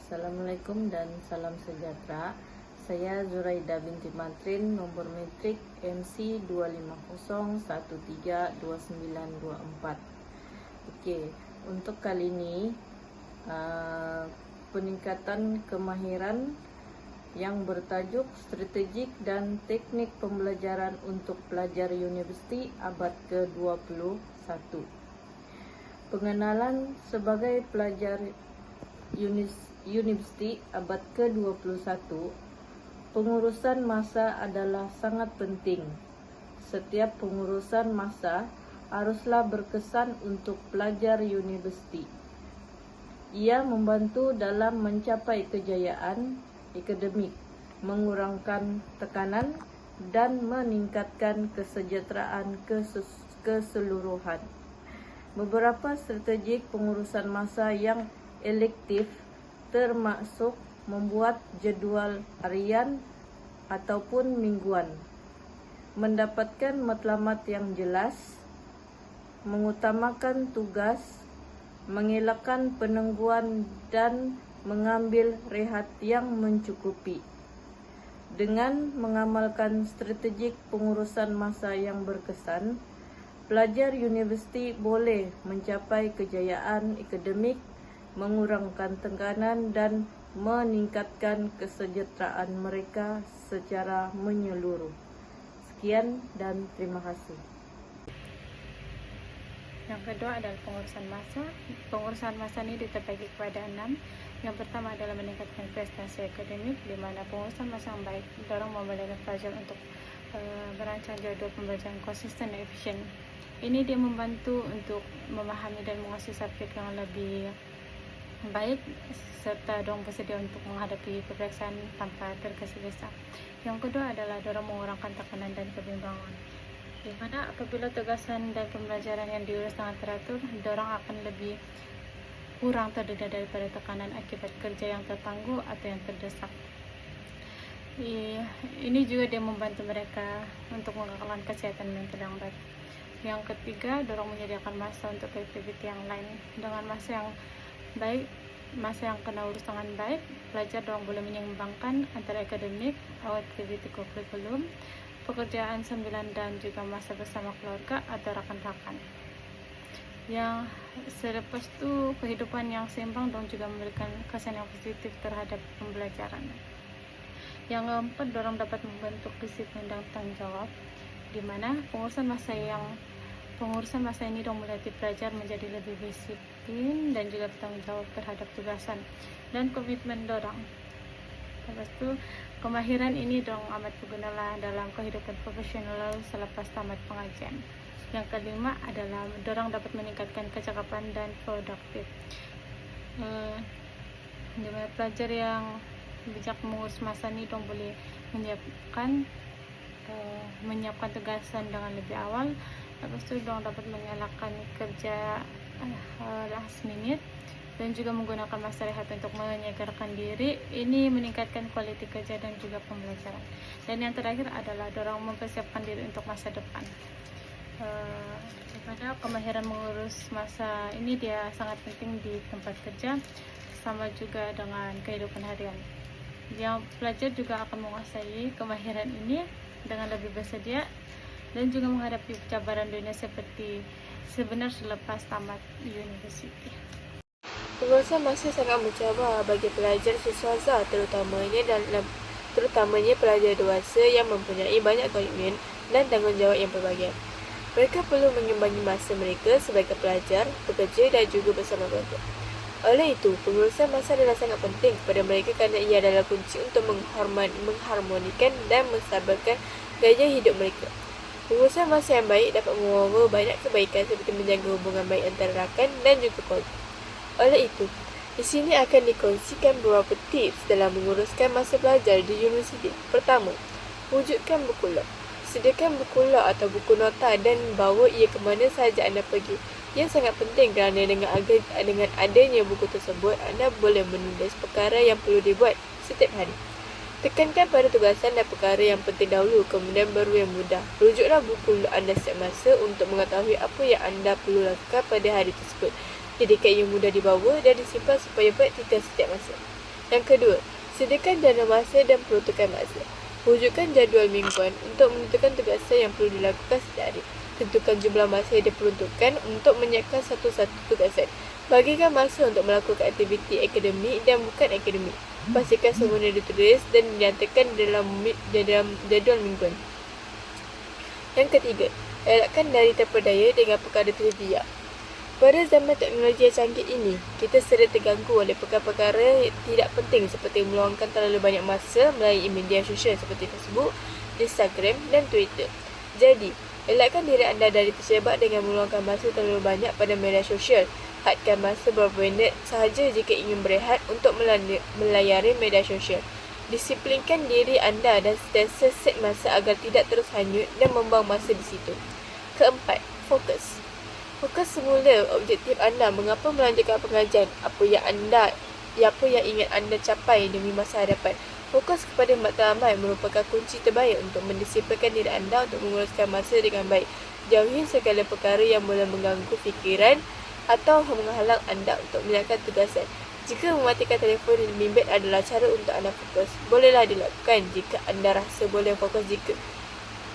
Assalamualaikum dan salam sejahtera. Saya Zuraida binti Mantrin, nomor metrik MC 250132924. Okey, untuk kali ini peningkatan kemahiran yang bertajuk Strategik dan Teknik Pembelajaran untuk Pelajar Universiti Abad ke-21. Pengenalan sebagai pelajar Universiti Abad ke-21, pengurusan masa adalah sangat penting. Setiap pengurusan masa haruslah berkesan untuk pelajar universiti. Ia membantu dalam mencapai kejayaan akademik, mengurangkan tekanan, dan meningkatkan kesejahteraan keseluruhan. Beberapa strategi pengurusan masa yang elektif termasuk membuat jadual harian ataupun mingguan, mendapatkan matlamat yang jelas, mengutamakan tugas, mengelakkan penangguhan dan mengambil rehat yang mencukupi. Dengan mengamalkan strategi pengurusan masa yang berkesan, pelajar universiti boleh mencapai kejayaan akademik, mengurangkan tekanan dan meningkatkan kesejahteraan mereka secara menyeluruh. Sekian dan terima kasih. Yang kedua adalah pengurusan masa. Pengurusan masa ini diterbagi kepada 6. Yang pertama adalah meningkatkan prestasi akademik, di mana pengurusan masa yang baik mendorong membolehkan pelajar untuk merancang jadual pembelajaran konsisten dan efisien. Ini dia membantu untuk memahami dan menguasai subjek yang lebih baik, serta dorong bersedia untuk menghadapi peperiksaan tanpa tergesa-gesa. Yang kedua adalah dorong mengurangkan tekanan dan kebimbangan, di mana apabila tugasan dan pembelajaran yang diurus dengan teratur, dorong akan lebih kurang terdiri daripada tekanan akibat kerja yang tertangguh atau yang terdesak. Ini juga dia membantu mereka untuk mengekalkan kesehatan mental yang baik. Yang ketiga, dorong menyediakan masa untuk aktiviti yang lain. Dengan masa yang baik, masa yang kena urus dengan baik, pelajar dorong boleh menyeimbangkan antara akademik atau aktiviti kurikulum, pekerjaan sambilan dan juga masa bersama keluarga atau rakan-rakan. Yang selepas itu, kehidupan yang seimbang dorong juga memberikan kesan yang positif terhadap pembelajaran. Yang keempat, dorong dapat membentuk disiplin dan tanggung jawab, di mana pengurusan masa ini dong melatih pelajar menjadi lebih disiplin dan juga bertanggung jawab terhadap tugasan dan komitmen dorang. Lepas itu, kemahiran ini dong amat berguna dalam kehidupan profesional selepas tamat pengajian. Yang kelima adalah dorang dapat meningkatkan kecakapan dan produktif. Di mana pelajar yang bijak mengurus masa ini dong boleh menyiapkan tugasan dengan lebih awal. Lepas itu dong dapat mengelakkan kerja last minute dan juga menggunakan masa rehat untuk menyegarkan diri. Ini meningkatkan kualiti kerja dan juga pembelajaran. Dan yang terakhir adalah dorang mempersiapkan diri untuk masa depan. Daripada kemahiran mengurus masa ini dia sangat penting di tempat kerja, sama juga dengan kehidupan harian. Yang pelajar juga akan menguasai kemahiran ini dengan lebih bersedia dan juga menghadapi cabaran dunia seperti sebenar selepas tamat universiti. Pengurusan masa sangat mencabar bagi pelajar siswaza, terutamanya pelajar dewasa yang mempunyai banyak komitmen dan tanggungjawab yang berbahagian. Mereka perlu mengimbangi masa mereka sebagai pelajar, pekerja dan juga bersama keluarga. Oleh itu, pengurusan masa adalah sangat penting kepada mereka kerana ia adalah kunci untuk mengharmonikan dan menstabilkan gaya hidup mereka. Pengurusan masa yang baik dapat membawa banyak kebaikan seperti menjaga hubungan baik antara rakan dan juga keluarga. Oleh itu, di sini akan dikongsikan beberapa tips dalam menguruskan masa pelajar di universiti. Pertama, wujudkan buku log. Sediakan buku log atau buku nota dan bawa ia ke mana sahaja anda pergi. Ia sangat penting kerana dengan adanya buku tersebut, anda boleh menulis perkara yang perlu dibuat setiap hari. Tekankan pada tugasan dan perkara yang penting dahulu, kemudian baru yang mudah. Rujuklah buku anda setiap masa untuk mengetahui apa yang anda perlu lakukan pada hari tersebut. Jadikan ia mudah dibawa dan disimpan supaya baik tinggal setiap masa. Yang kedua, sediakan jangka masa dan peruntukan masa. Wujudkan jadual mingguan untuk menentukan tugasan yang perlu dilakukan setiap hari. Tentukan jumlah masa yang diperuntukkan untuk menyiapkan satu-satu tugasan. Bagikan masa untuk melakukan aktiviti akademik dan bukan akademik. Pastikan semuanya ditulis dan dinyatakan dalam jadual mingguan. Yang ketiga, elakkan dari terpedaya dengan perkara trivia. Pada zaman teknologi yang canggih ini, kita sering terganggu oleh perkara-perkara yang tidak penting seperti meluangkan terlalu banyak masa melalui media sosial seperti Facebook, Instagram dan Twitter. Jadi, elakkan diri anda dari terjebak dengan meluangkan masa terlalu banyak pada media sosial. Hadkan masa beberapa minit sahaja jika ingin berehat untuk melayari media sosial. Disiplinkan diri anda dan sentiasa set masa agar tidak terus hanyut dan membuang masa di situ. Keempat, fokus. Fokus semula objektif anda mengapa melanjutkan pengajian, apa yang ingin anda capai demi masa hadapan. Fokus kepada matlamat merupakan kunci terbaik untuk mendisiplinkan diri anda untuk menguruskan masa dengan baik. Jauhi segala perkara yang boleh mengganggu fikiran atau menghalang anda untuk menjalankan tugasan. Jika mematikan telefon di bimbit adalah cara untuk anda fokus, bolehlah dilakukan jika anda rasa boleh fokus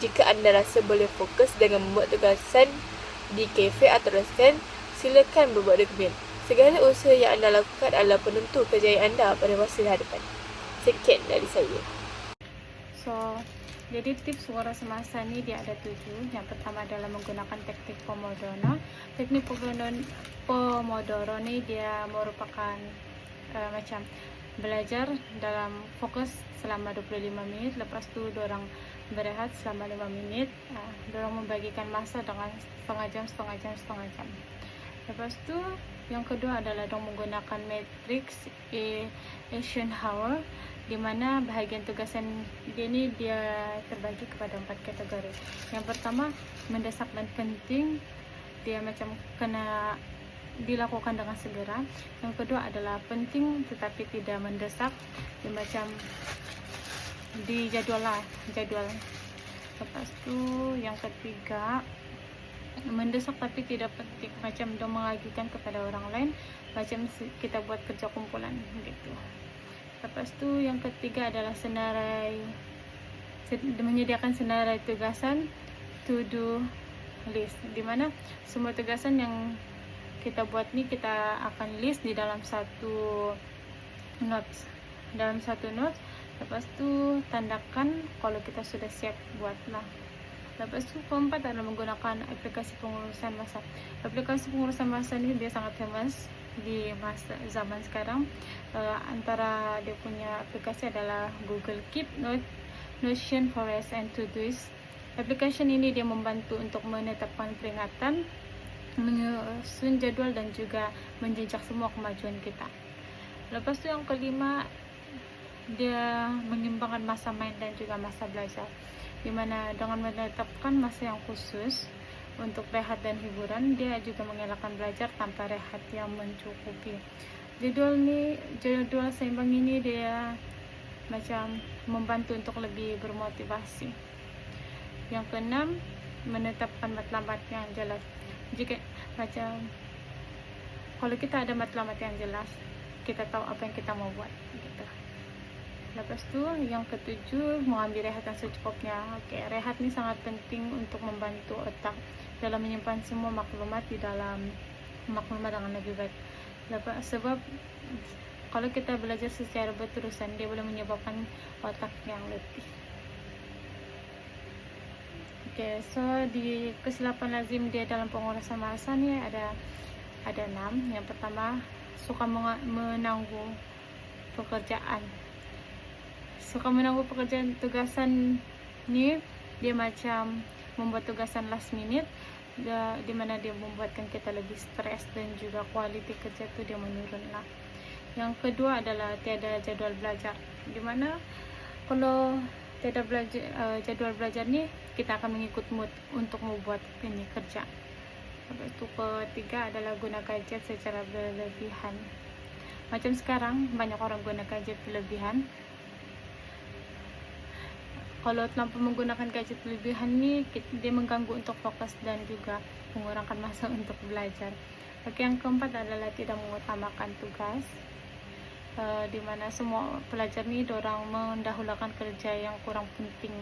jika anda rasa boleh fokus dengan membuat tugasan di kafe atau restoran, silakan berbuat demikian. Segala usaha yang anda lakukan adalah penentu kejayaan anda pada masa hadapan. Sekian dari saya. So, jadi tips menguras masa ni dia ada 7. Yang pertama adalah menggunakan teknik Pomodoro. Teknik Pomodoro ni dia merupakan macam belajar dalam fokus selama 25 minit. Lepas tu diorang berehat selama 5 minit. Diorang membagikan masa dengan setengah jam. Lepas tu yang kedua adalah diorang menggunakan matrix Eisenhower, di mana bahagian tugasan dia ni dia terbagi kepada 4 kategori. Yang pertama, mendesak dan penting, dia macam kena dilakukan dengan segera. Yang kedua adalah penting tetapi tidak mendesak, dia macam jadwal. Lepas tu yang ketiga, mendesak tapi tidak penting, macam dia mengajukan kepada orang lain, macam kita buat kerja kumpulan gitu. Lepas tu yang ketiga adalah menyediakan senarai tugasan, to do list, di mana semua tugasan yang kita buat ni kita akan list di dalam satu notes. Lepas tu tandakan kalau kita sudah siap buatlah. Lepas tu keempat adalah menggunakan aplikasi pengurusan masa. Aplikasi pengurusan masa ni dia sangat famous di zaman sekarang. Antara dia punya aplikasi adalah Google Keep, Notion, Forest, and Todoist. Aplikasi ini dia membantu untuk menetapkan peringatan, menyusun jadual dan juga menjejak semua kemajuan kita. Lepas tu yang kelima, dia mengimbangkan masa main dan juga masa belajar, di mana dengan menetapkan masa yang khusus untuk rehat dan hiburan, dia juga mengelakkan belajar tanpa rehat yang mencukupi. Jadual seimbang ini dia macam membantu untuk lebih bermotivasi. Yang keenam, menetapkan matlamat yang jelas. Jika macam kalau kita ada matlamat yang jelas, kita tahu apa yang kita mau buat gitu. Lepas tu yang ketujuh, mengambil rehat yang secukupnya. Rehat ni sangat penting untuk membantu otak dalam menyimpan semua maklumat dengan lebih baik. Sebab kalau kita belajar secara berterusan, dia boleh menyebabkan otak yang letih. So di kesilapan lazim dia dalam pengurusan masa ni ada 6. Yang pertama, suka menanggung pekerjaan. Tugasan ni dia macam membuat tugasan last minute, di mana dia membuatkan kita lebih stres dan juga kualiti kerja tu dia menurun lah. Yang kedua adalah tiada jadual belajar, di mana kalau tiada jadual belajar ni kita akan mengikut mood untuk membuat ini kerja. Lepas tu ketiga adalah guna gadget secara berlebihan. Macam sekarang banyak orang guna gadget berlebihan. Kalau tanpa menggunakan gadget berlebihan ni, dia mengganggu untuk fokus dan juga mengurangkan masa untuk belajar. Yang keempat adalah tidak mengutamakan tugas. di mana semua pelajar ni dorang mendahulukan kerja yang kurang penting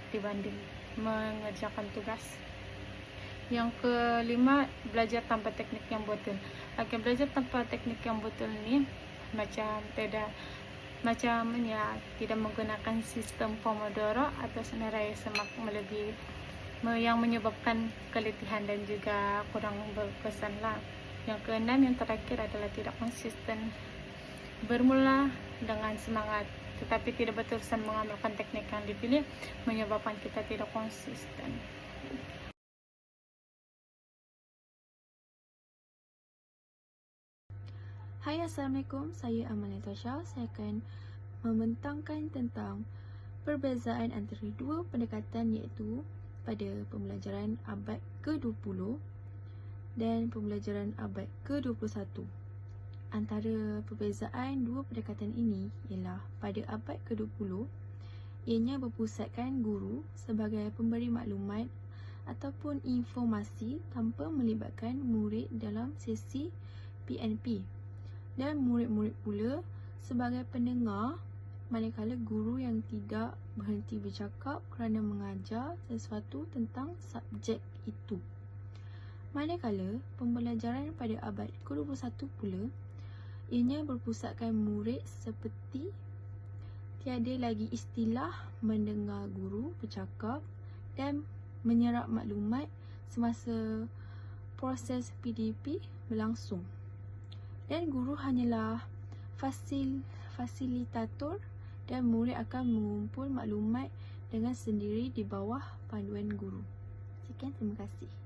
dibanding mengerjakan tugas. Yang kelima, belajar tanpa teknik yang betul. Belajar tanpa teknik yang betul ni tidak menggunakan sistem Pomodoro atau senarai semak melebihi, yang menyebabkan keletihan dan juga kurang berkesan lah. Yang keenam, yang terakhir adalah tidak konsisten. Bermula dengan semangat tetapi tidak berterusan mengamalkan teknik yang dipilih menyebabkan kita tidak konsisten. Hai, Assalamualaikum. Saya Amalia Tasha. Saya akan membentangkan tentang perbezaan antara dua pendekatan, iaitu pada pembelajaran abad ke-20 dan pembelajaran abad ke-21. Antara perbezaan dua pendekatan ini ialah pada abad ke-20, ianya berpusatkan guru sebagai pemberi maklumat ataupun informasi tanpa melibatkan murid dalam sesi PNP, dan murid-murid pula sebagai pendengar, manakala guru yang tidak berhenti bercakap kerana mengajar sesuatu tentang subjek itu. Manakala pembelajaran pada abad ke-21 pula, ianya berpusatkan murid seperti tiada lagi istilah mendengar guru bercakap dan menyerap maklumat semasa proses PDP berlangsung. Dan guru hanyalah fasilitator dan murid akan mengumpul maklumat dengan sendiri di bawah panduan guru. Sekian, terima kasih.